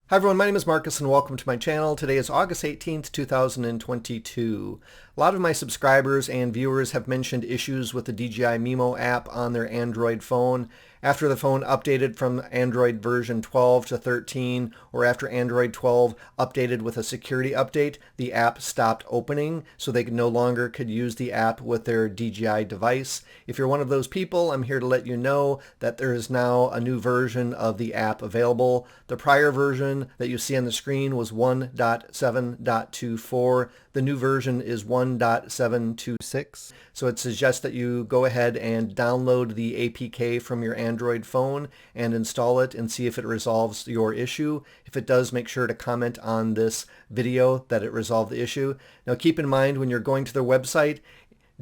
Hi everyone, my name is Marcus and welcome to my channel. Today is August 18th, 2022. A lot of my subscribers and viewers have mentioned issues with the DJI Mimo app on their Android phone. After the phone updated from Android version 12 to 13, or after Android 12 updated with a security update, the app stopped opening, so they no longer could use the app with their DJI device. If you're one of those people, I'm here to let you know that there is now a new version of the app available. The prior version that you see on the screen was 1.7.24. The new version is 1.726. So it suggests that you go ahead and download the APK from your Android phone and install it and see if it resolves your issue. If it does, make sure to comment on this video that it resolved the issue. Now keep in mind when you're going to their website,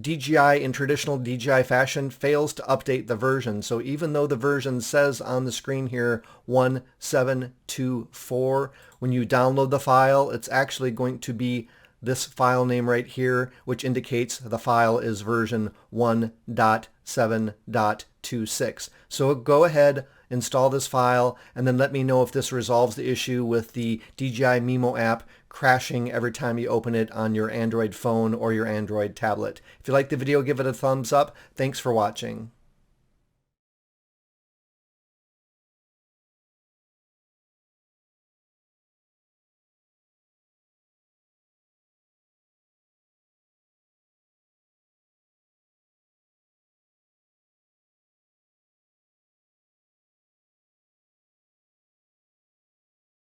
DJI in traditional DJI fashion fails to update the version. So even though the version says on the screen here 1.7.24, when you download the file, it's actually going to be this file name right here, which indicates the file is version 1.7.26. So go ahead, install this file, and then let me know if this resolves the issue with the DJI Mimo app crashing every time you open it on your Android phone or your Android tablet. If you like the video, give it a thumbs up. Thanks for watching.